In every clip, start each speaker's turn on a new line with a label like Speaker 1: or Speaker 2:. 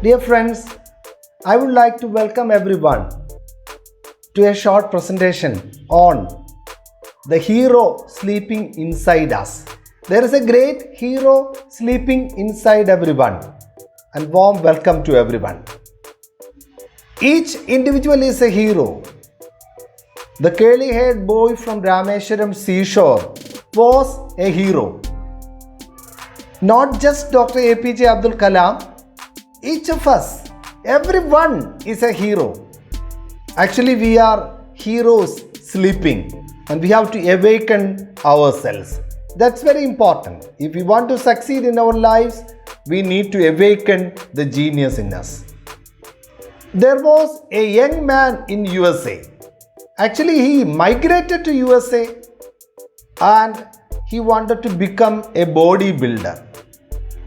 Speaker 1: Dear friends, I would like to welcome everyone to a short presentation on the hero sleeping inside us. There is a great hero sleeping inside everyone, and warm welcome to everyone. Each individual is a hero. The curly-haired boy from Rameshwaram seashore was a hero. Not just Dr. APJ Abdul Kalam, each of us, everyone is a hero. Actually, we are heroes sleeping, and we have to awaken ourselves. That's very important. If we want to succeed in our lives, we need to awaken the genius in us. There was a young man in USA. Actually, he migrated to USA and he wanted to become a bodybuilder.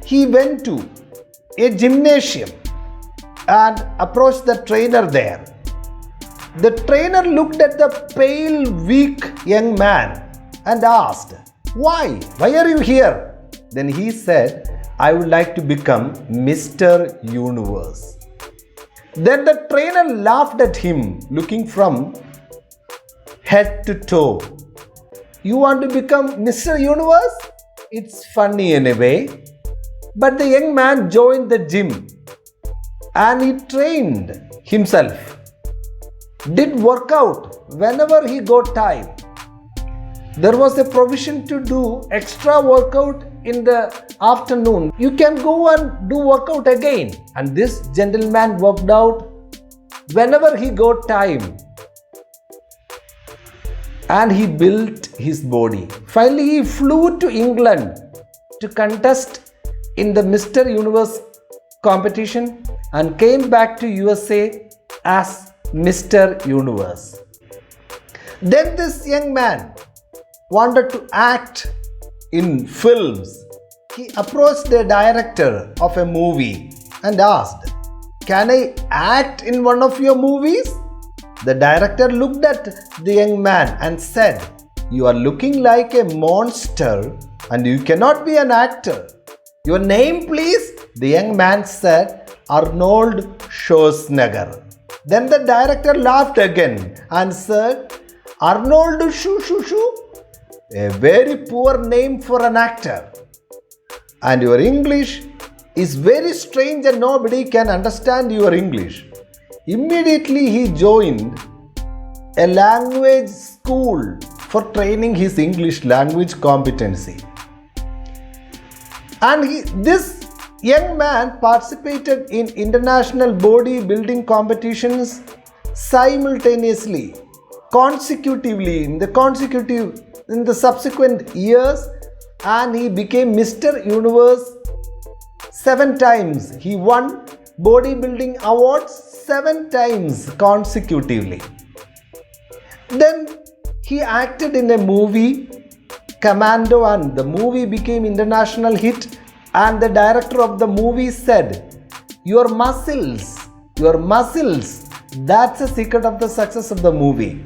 Speaker 1: He went to a gymnasium and approached the trainer there. The trainer looked at the pale, weak young man and asked, Why are you here? Then he said, I would like to become Mr. Universe. Then the trainer laughed at him, looking from head to toe. You want to become Mr. Universe? It's funny in a way. But the young man joined the gym and he trained himself, did workout whenever he got time. There was a provision to do extra workout in the afternoon. You can go and do workout again. And this gentleman worked out whenever he got time. And he built his body. Finally, he flew to England to contest in the Mr. Universe competition and came back to USA as Mr. Universe. Then this young man wanted to act in films. He approached the director of a movie and asked, Can I act in one of your movies? The director looked at the young man and said, You are looking like a monster and you cannot be an actor. Your name, please? The young man said, Arnold Schwarzenegger. Then the director laughed again and said, Arnold Shoo Shoo Shoo? A very poor name for an actor. And your English is very strange and nobody can understand your English. Immediately he joined a language school for training his English language competency. And this young man participated in international bodybuilding competitions simultaneously, consecutively in the subsequent years, and he became Mr. Universe 7 times. He won bodybuilding awards 7 times consecutively. Then he acted in a movie, Commando, and the movie became international hit, and the director of the movie said, Your muscles, that's the secret of the success of the movie.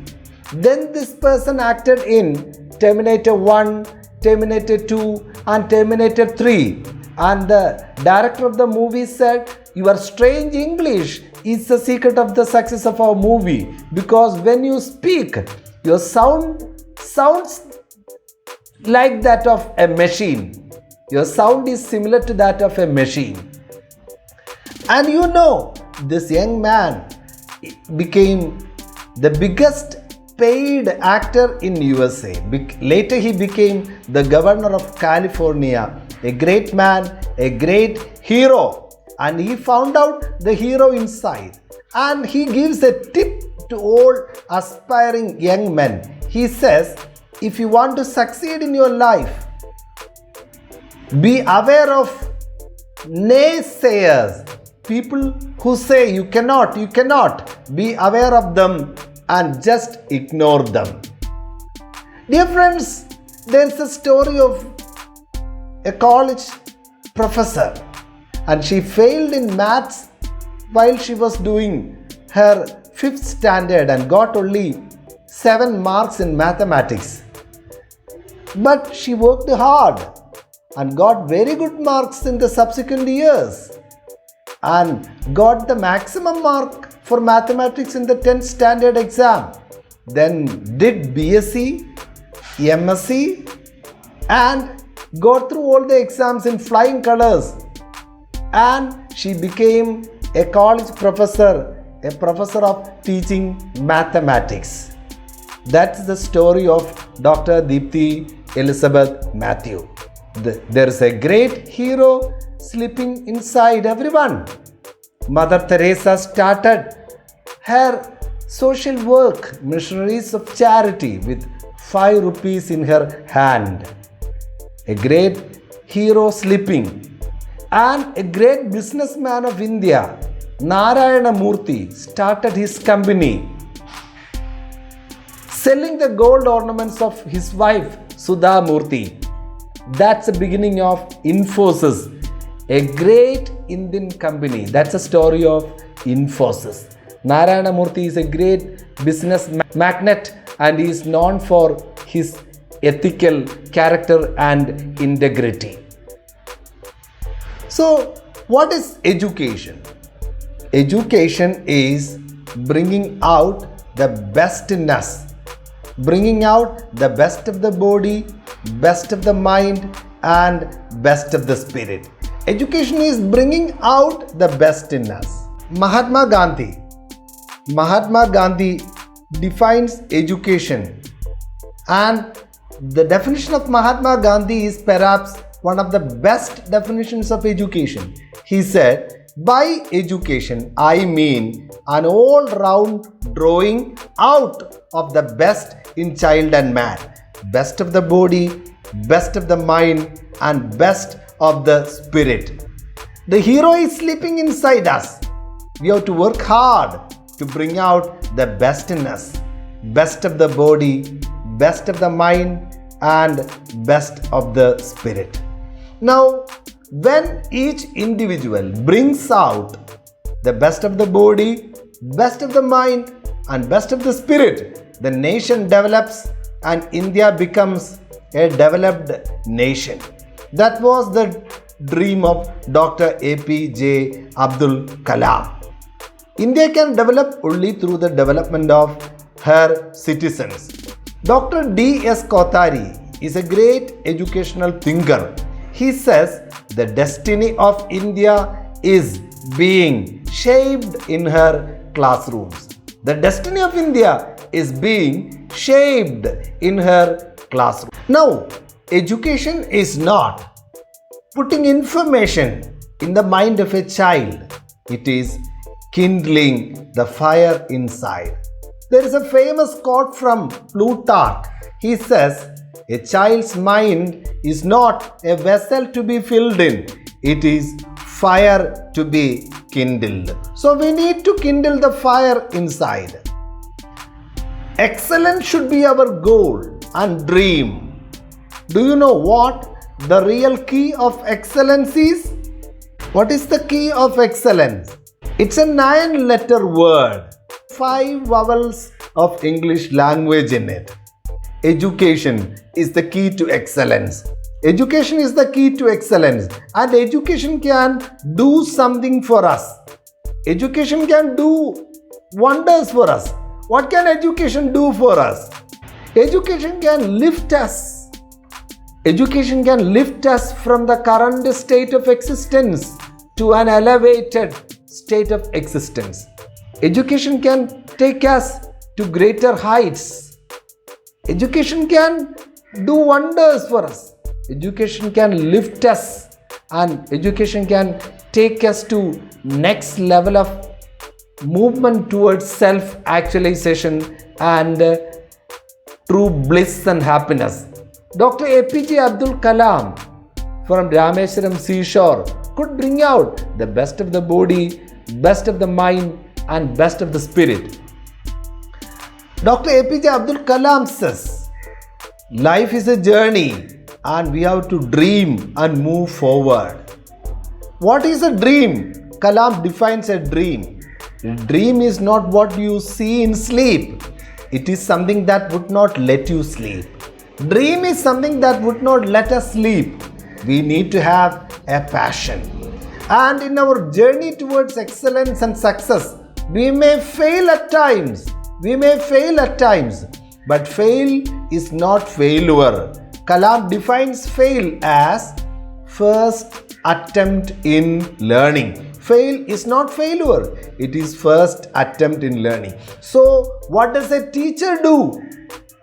Speaker 1: Then this person acted in Terminator 1, Terminator 2 and Terminator 3, and the director of the movie said, Your strange English is the secret of the success of our movie, because when you speak, your sounds like that of a machine. Your sound is similar to that of a machine. And you know, this young man became the biggest paid actor in USA. Later he became the governor of California, a great man, a great hero. And he found out the hero inside. And he gives a tip to all aspiring young men. He says, if you want to succeed in your life, be aware of naysayers. People who say you cannot, be aware of them and just ignore them. Dear friends, there's a story of a college professor, and she failed in maths while she was doing her 5th standard and got only 7 marks in mathematics. But she worked hard and got very good marks in the subsequent years. and got the maximum mark for mathematics in the 10th standard exam. Then did BSc, MSc and got through all the exams in flying colors. And she became a college professor, a professor of teaching mathematics. That's the story of Dr. Deepthi Elizabeth Matthew. There is a great hero sleeping inside everyone. Mother Teresa started her social work, missionaries of charity, with 5 rupees in her hand. A great hero sleeping. And a great businessman of India, Narayana Murthy, started his company, selling the gold ornaments of his wife Sudha Murthy. That's the beginning of Infosys, a great Indian company. That's the story of Infosys. Narayana Murthy is a great business magnate and he is known for his ethical character and integrity. So, what is education? Education is bringing out the best in us, bringing out the best of the body, best of the mind and best of the spirit. Education is bringing out the best in us. Mahatma Gandhi defines education, and the definition of Mahatma Gandhi is perhaps one of the best definitions of education. He said, by education I mean an all-round drawing out of the best in child and man, best of the body, best of the mind and best of the spirit. The hero is sleeping inside us. We have to work hard to bring out the best in us, best of the body, best of the mind and best of the spirit. Now, when each individual brings out the best of the body, best of the mind and best of the spirit, the nation develops and India becomes a developed nation. That was the dream of Dr. APJ Abdul Kalam. India can develop only through the development of her citizens. Dr. D.S. Kothari is a great educational thinker. He says the destiny of India is being shaped in her classrooms. The destiny of India is being shaped in her classroom. Now, education is not putting information in the mind of a child. It is kindling the fire inside. There is a famous quote from Plutarch. He says, a child's mind is not a vessel to be filled in. It is fire to be kindled. So we need to kindle the fire inside. Excellence should be our goal and dream. Do you know what the real key of excellence is? What is the key of excellence? It's a 9-letter word, 5 vowels of English language in it. Education is the key to excellence. Education is the key to excellence, and education can do something for us. Education can do wonders for us. What can education do for us? Education can lift us. Education can lift us from the current state of existence to an elevated state of existence. Education can take us to greater heights. Education can do wonders for us. Education can lift us, and education can take us to next level of movement towards self-actualization and true bliss and happiness. Dr. APJ Abdul Kalam from Rameshwaram seashore could bring out the best of the body, best of the mind and best of the spirit. Dr. APJ Abdul Kalam says, life is a journey and we have to dream and move forward. What is a dream? Kalam defines a dream. A dream is not what you see in sleep. It is something that would not let you sleep. Dream is something that would not let us sleep. We need to have a passion. And in our journey towards excellence and success, we may fail at times. But fail is not failure. Kalam defines fail as first attempt in learning. Fail is not failure. It is first attempt in learning. So, what does a teacher do?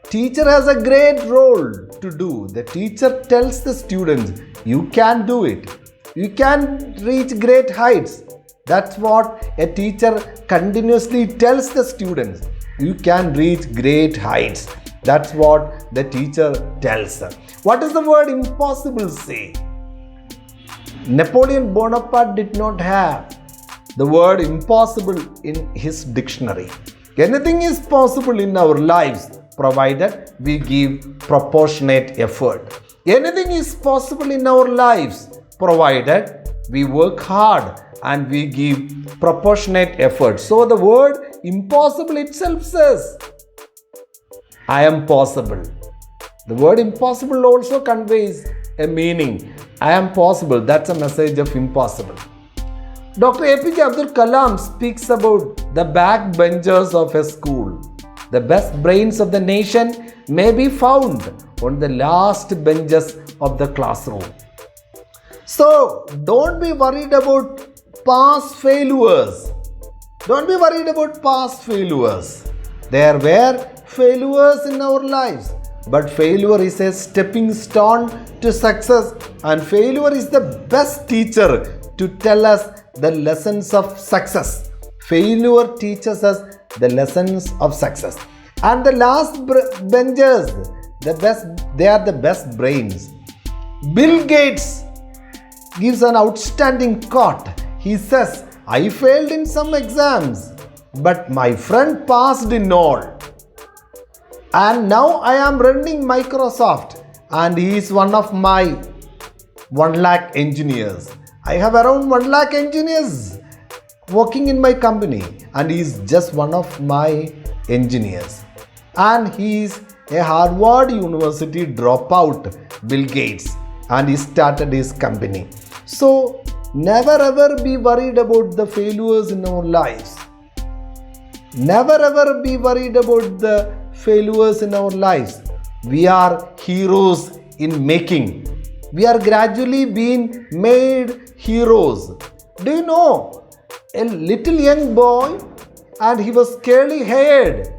Speaker 1: Teacher has a great role to do. The teacher tells the students, you can do it. You can reach great heights. That's what a teacher continuously tells the students. You can reach great heights. That's what the teacher tells them. What does the word impossible say? Napoleon Bonaparte did not have the word impossible in his dictionary. Anything is possible in our lives provided we give proportionate effort. Anything is possible in our lives provided we work hard and we give proportionate effort. So the word impossible itself says, I am possible. The word impossible also conveys a meaning. I am possible. That's a message of impossible. Dr. APJ Abdul Kalam speaks about the backbenchers of a school. The best brains of the nation may be found on the last benches of the classroom. So, don't be worried about past failures. There were failures in our lives, but failure is a stepping stone to success, and failure is the best teacher to tell us the lessons of success. Failure teaches us the lessons of success. And the last benchers, they are the best brains. Bill Gates gives an outstanding quote. He says, I failed in some exams, but my friend passed in all. And now I am running Microsoft, and he is one of my 1 lakh engineers. I have around 1 lakh engineers working in my company, and he is just one of my engineers. And he is a Harvard University dropout, Bill Gates, and he started his company. So, never ever be worried about the failures in our lives. Never ever be worried about the failures in our lives. We are heroes in making. We are gradually being made heroes. Do you know a little young boy, and he was curly haired,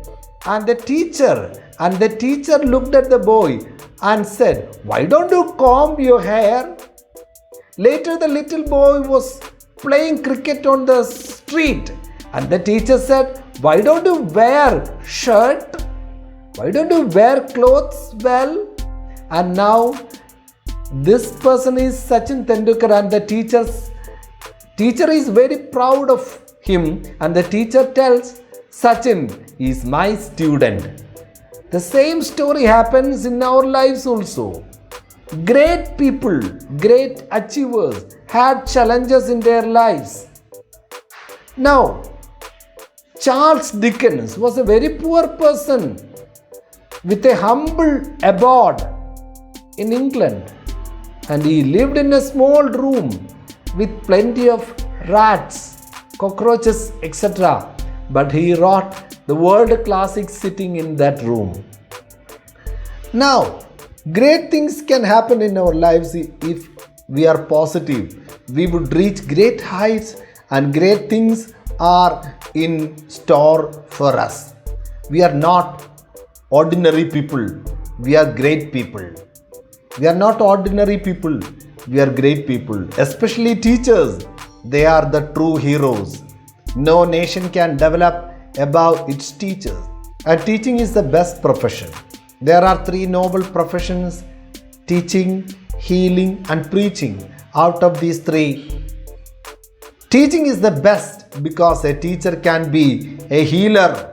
Speaker 1: and the teacher looked at the boy and said, why don't you comb your hair? Later the little boy was playing cricket on the street, and the teacher said, why don't you wear shirt? Why don't you wear clothes well? And now this person is Sachin Tendulkar, and the teacher is very proud of him, and the teacher tells, Sachin is my student. The same story happens in our lives also. Great people, great achievers had challenges in their lives. Now, Charles Dickens was a very poor person with a humble abode in England, and he lived in a small room with plenty of rats, cockroaches, etc. But he wrote the world classics sitting in that room. Now, great things can happen in our lives if we are positive. We would reach great heights, and great things are in store for us. We are not ordinary people. We are great people. We are not ordinary people. We are great people. Especially teachers. They are the true heroes. No nation can develop above its teachers. And teaching is the best profession. There are 3 noble professions: teaching, healing, and preaching. Out of these 3, teaching is the best because a teacher can be a healer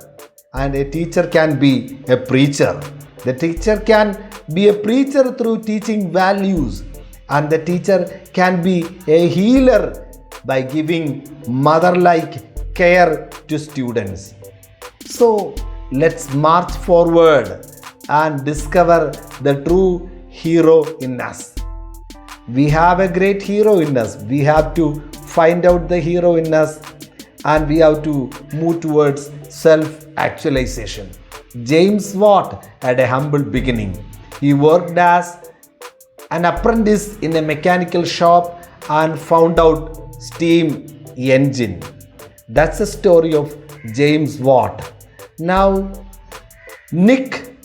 Speaker 1: and a teacher can be a preacher. The teacher can be a preacher through teaching values, and the teacher can be a healer by giving mother-like care to students. So, let's march forward and discover the true hero in us. We have a great hero in us. We have to find out the hero in us, and we have to move towards self-actualization. James Watt had a humble beginning. He worked as an apprentice in a mechanical shop and found out steam engine. That's the story of James Watt. Now, Nick,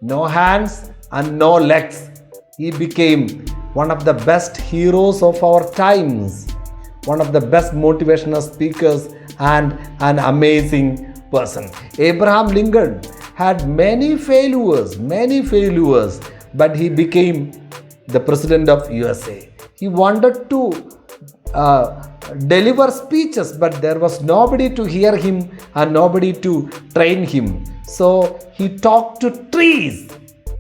Speaker 1: no hands and no legs, he became one of the best heroes of our times, one of the best motivational speakers and an amazing person. Abraham Lincoln had many failures, but he became the president of USA. He wanted to deliver speeches, but there was nobody to hear him and nobody to train him. So he talked to trees.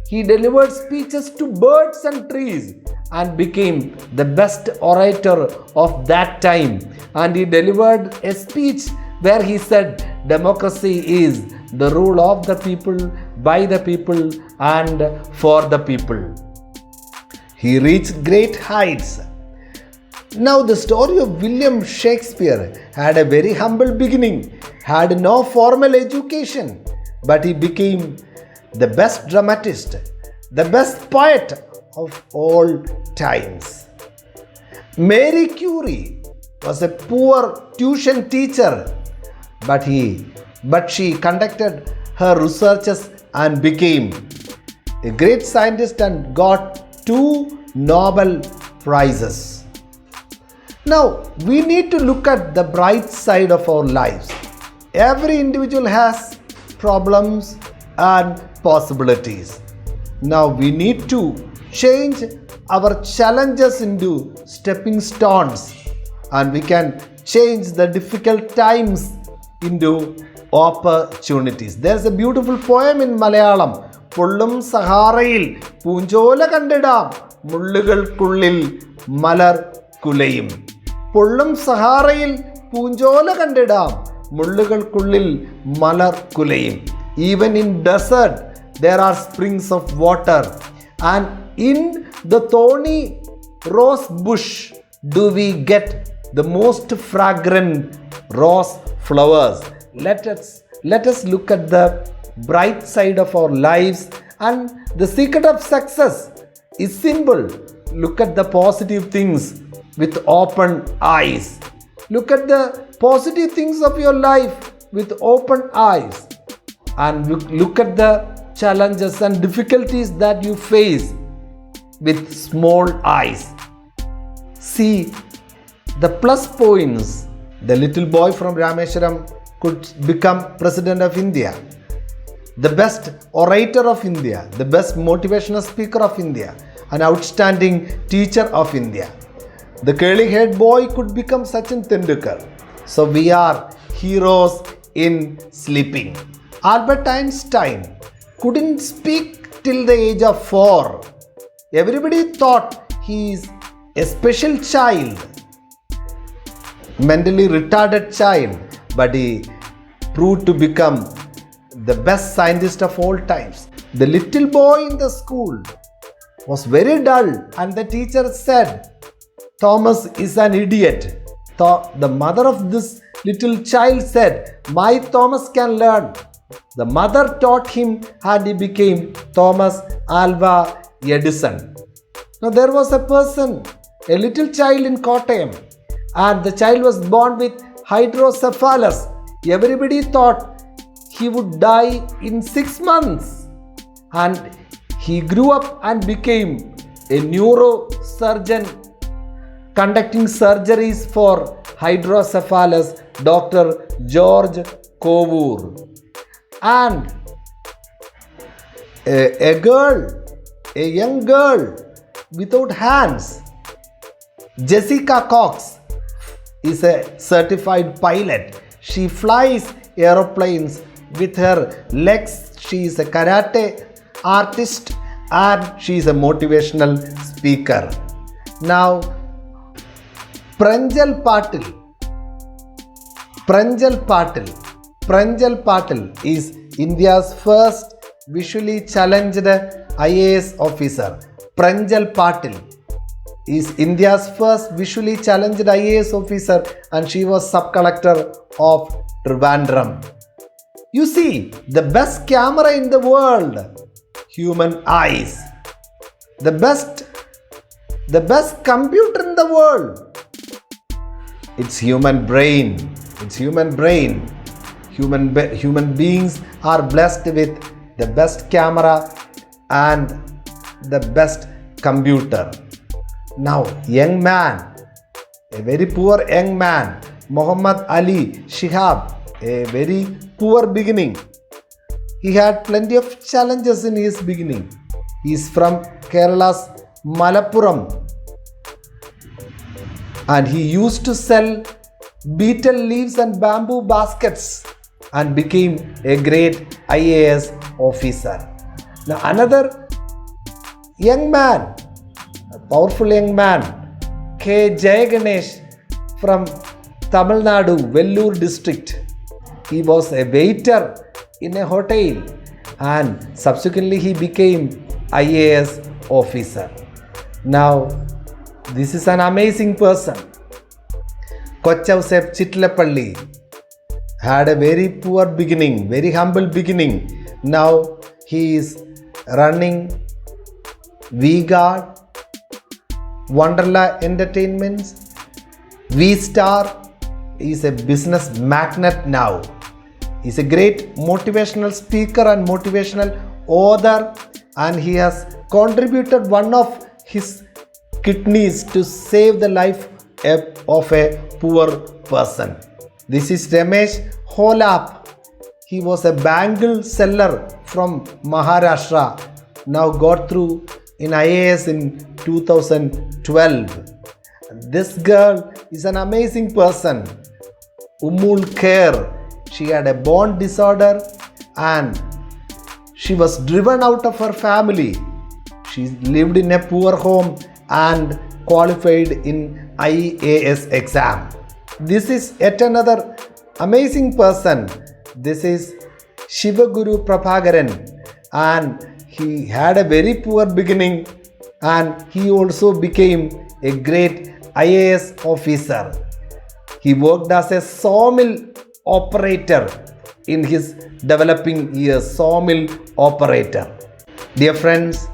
Speaker 1: He delivered speeches to birds and trees and became the best orator of that time. And he delivered a speech where he said, democracy is the rule of the people, by the people, and for the people. He reached great heights. Now, the story of William Shakespeare had a very humble beginning, had no formal education, but he became the best dramatist, the best poet of all times. Marie Curie was a poor tuition teacher, but she conducted her researches and became a great scientist and got 2 Nobel Prizes. Now, we need to look at the bright side of our lives. Every individual has problems and possibilities. Now, we need to change our challenges into stepping stones, and we can change the difficult times into opportunities. There's a beautiful poem in Malayalam. Pullum Saharayil Punjola Kandidam Mullugalkullil Malar Kulayim. Pullum Saharayil Punjola Kandidam Mullugalkullil Malar Kulayim. Even in desert there are springs of water, and in the thorny rose bush do we get the most fragrant rose flowers. Let us look at the bright side of our lives, and the secret of success is simple. Look at the positive things with open eyes. Look at the positive things of your life with open eyes, and look at the challenges and difficulties that you face with small eyes. See the plus points. The little boy from Rameshwaram could become President of India, the best orator of India, the best motivational speaker of India, an outstanding teacher of India. The curly-haired boy could become Sachin Tendulkar. So we are heroes in sleeping. Albert Einstein couldn't speak till the age of 4. Everybody thought he is a special child, mentally retarded child, but he proved to become the best scientist of all times. The little boy in the school was very dull, and the teacher said, Thomas is an idiot. The mother of this little child said, my Thomas can learn. The mother taught him, and he became Thomas Alva Edison. Now there was a person, a little child in Kottayam, and the child was born with hydrocephalus. Everybody thought he would die in 6 months, and he grew up and became a neurosurgeon conducting surgeries for hydrocephalus, Dr. George Kovoor. And a young girl without hands, Jessica Cox, is a certified pilot. She flies aeroplanes with her legs. She is a karate artist, and she is a motivational speaker. Now, Pranjal Patil is India's first visually challenged IAS officer. Pranjal Patil. is India's first visually challenged IAS officer, and she was sub-collector of Trivandrum. You see, the best camera in the world, human eyes. The best computer in the world, it's human brain. It's human brain. Human beings are blessed with the best camera and the best computer. Now, young man, a very poor young man, Muhammad Ali Shihab, a very poor beginning. He had plenty of challenges in his beginning. He is from Kerala's Malappuram, and he used to sell betel leaves and bamboo baskets and became a great IAS officer. Now another young man, a powerful young man, K. Jayaganesh from Tamil Nadu, Vellore district. He was a waiter in a hotel and subsequently he became IAS officer. Now this is an amazing person. Kochausep Chitlapalli had a very poor beginning, very humble beginning. Now he is running V-Guard, Wonderla Entertainments, V-Star. He is a business magnate now. He is a great motivational speaker and motivational author, and he has contributed one of his kidneys to save the life of a poor person. This is Ramesh Holap. He was a bangle seller from Maharashtra. Now got through in IAS in 2012. This girl is an amazing person. Ummul Khair. She had a bone disorder and she was driven out of her family. She lived in a poor home and qualified in IAS exam. This is yet another amazing person. This is Shivaguru Prabhakaran, and he had a very poor beginning and he also became a great IAS officer. He worked as a sawmill operator in his developing years, sawmill operator. Dear friends,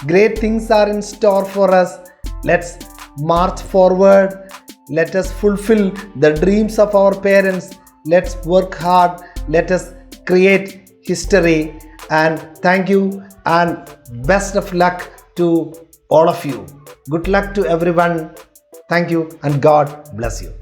Speaker 1: great things are in store for us. Let's march forward. Let us fulfill the dreams of our parents. Let's work hard. Let us create history. And thank you and best of luck to all of you. Good luck to everyone. Thank you and God bless you.